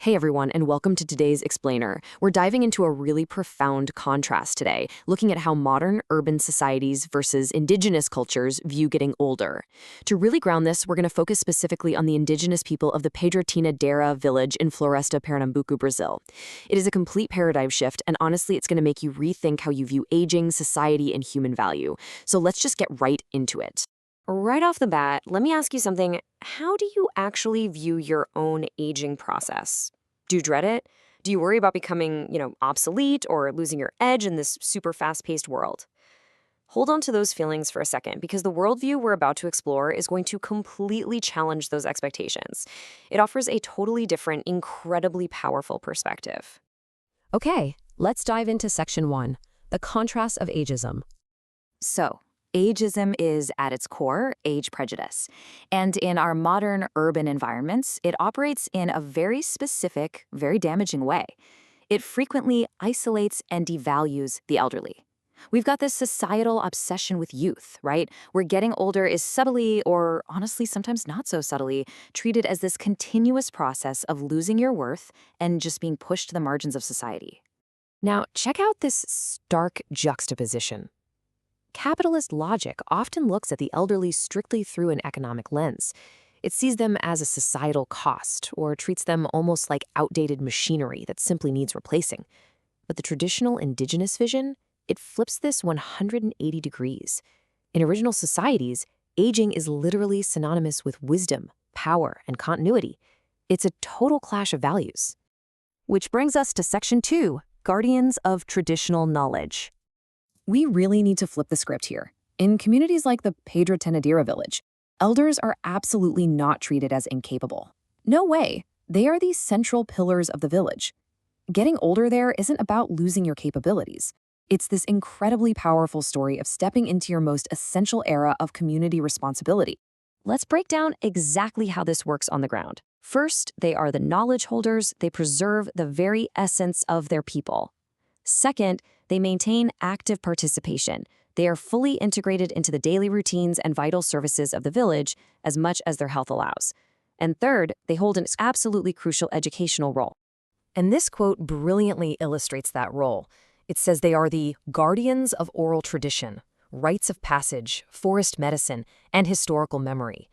Hey everyone, and welcome to today's Explainer. We're diving into a really profound contrast today, looking at how modern urban societies versus indigenous cultures view getting older. To really ground this, we're going to focus specifically on the indigenous people of the Pedra-Tina-Dera village in Floresta, Pernambuco, Brazil. It is a complete paradigm shift, and honestly, it's going to make you rethink how you view aging, society, and human value. So let's just get right into it. Right off the bat, let me ask you something. How do you actually view your own aging process? Do you dread it? Do you worry about becoming, obsolete or losing your edge in this super fast-paced world? Hold on to those feelings for a second because the worldview we're about to explore is going to completely challenge those expectations. It offers a totally different, incredibly powerful perspective. Okay, let's dive into Section 1, the contrast of ageism. So, ageism is, at its core, age prejudice. And in our modern urban environments, it operates in a very specific, very damaging way. It frequently isolates and devalues the elderly. We've got this societal obsession with youth, right? Where getting older is subtly, or honestly sometimes not so subtly, treated as this continuous process of losing your worth and just being pushed to the margins of society. Now, check out this stark juxtaposition. Capitalist logic often looks at the elderly strictly through an economic lens. It sees them as a societal cost, or treats them almost like outdated machinery that simply needs replacing. But the traditional indigenous vision, it flips this 180 degrees. In original societies, aging is literally synonymous with wisdom, power, and continuity. It's a total clash of values. Which brings us to Section 2, Guardians of Traditional Knowledge. We really need to flip the script here. In communities like the Pedra-Tina-Dera village, elders are absolutely not treated as incapable. No way. They are the central pillars of the village. Getting older there isn't about losing your capabilities. It's this incredibly powerful story of stepping into your most essential era of community responsibility. Let's break down exactly how this works on the ground. First, they are the knowledge holders. They preserve the very essence of their people. Second, they maintain active participation. They are fully integrated into the daily routines and vital services of the village as much as their health allows. And third, they hold an absolutely crucial educational role. And this quote brilliantly illustrates that role. It says they are the guardians of oral tradition, rites of passage, forest medicine, and historical memory.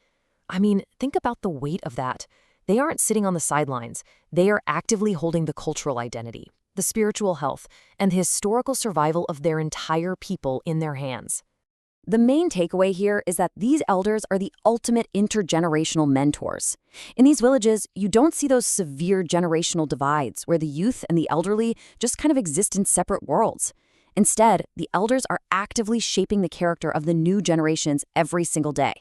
I mean, think about the weight of that. They aren't sitting on the sidelines. They are actively holding the cultural identity, the spiritual health, and the historical survival of their entire people in their hands. The main takeaway here is that these elders are the ultimate intergenerational mentors. In these villages, you don't see those severe generational divides where the youth and the elderly just kind of exist in separate worlds. Instead, the elders are actively shaping the character of the new generations every single day.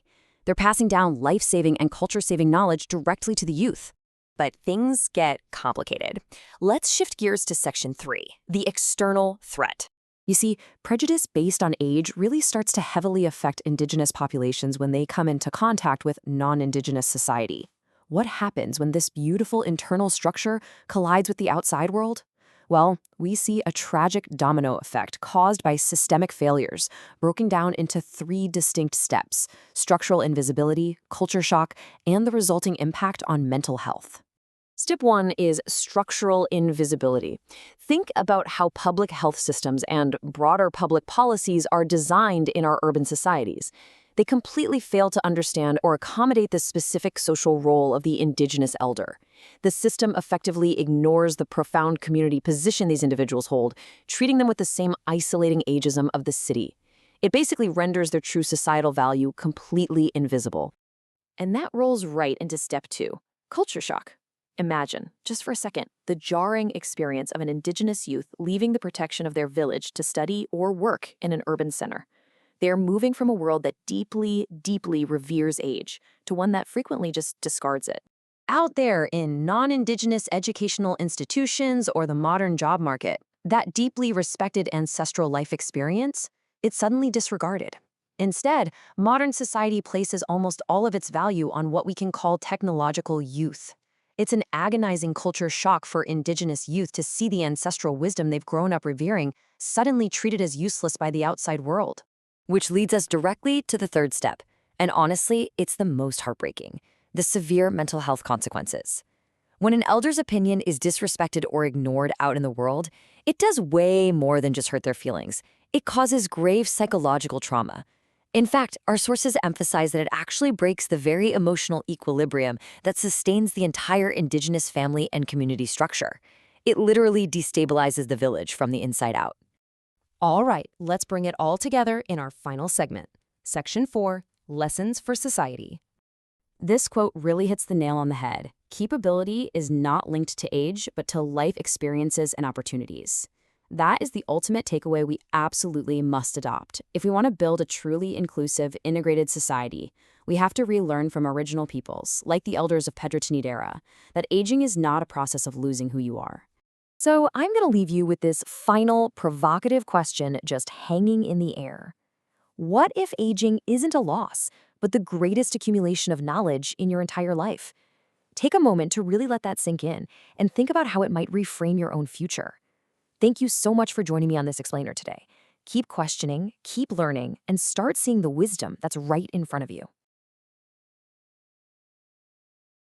They're passing down life-saving and culture-saving knowledge directly to the youth. But things get complicated. Let's shift gears to Section 3, the external threat. You see, prejudice based on age really starts to heavily affect indigenous populations when they come into contact with non-indigenous society. What happens when this beautiful internal structure collides with the outside world? Well, we see a tragic domino effect caused by systemic failures, broken down into 3 distinct steps: structural invisibility, culture shock, and the resulting impact on mental health. Step 1 is structural invisibility. Think about how public health systems and broader public policies are designed in our urban societies. They completely fail to understand or accommodate the specific social role of the indigenous elder. The system effectively ignores the profound community position these individuals hold, treating them with the same isolating ageism of the city. It basically renders their true societal value completely invisible. And that rolls right into Step 2, culture shock. Imagine, just for a second, the jarring experience of an indigenous youth leaving the protection of their village to study or work in an urban center. They are moving from a world that deeply, deeply reveres age to one that frequently just discards it. Out there in non-indigenous educational institutions or the modern job market, that deeply respected ancestral life experience, it's suddenly disregarded. Instead, modern society places almost all of its value on what we can call technological youth. It's an agonizing culture shock for indigenous youth to see the ancestral wisdom they've grown up revering suddenly treated as useless by the outside world. Which leads us directly to the 3rd step, and honestly, it's the most heartbreaking: the severe mental health consequences. When an elder's opinion is disrespected or ignored out in the world, it does way more than just hurt their feelings. It causes grave psychological trauma. In fact, our sources emphasize that it actually breaks the very emotional equilibrium that sustains the entire Indigenous family and community structure. It literally destabilizes the village from the inside out. All right, let's bring it all together in our final segment. Section 4, Lessons for Society. This quote really hits the nail on the head. Keepability is not linked to age, but to life experiences and opportunities. That is the ultimate takeaway we absolutely must adopt. If we want to build a truly inclusive, integrated society, we have to relearn from original peoples, like the elders of Pedro Trinidera, that aging is not a process of losing who you are. So I'm going to leave you with this final, provocative question just hanging in the air. What if aging isn't a loss, but the greatest accumulation of knowledge in your entire life? Take a moment to really let that sink in and think about how it might reframe your own future. Thank you so much for joining me on this explainer today. Keep questioning, keep learning, and start seeing the wisdom that's right in front of you.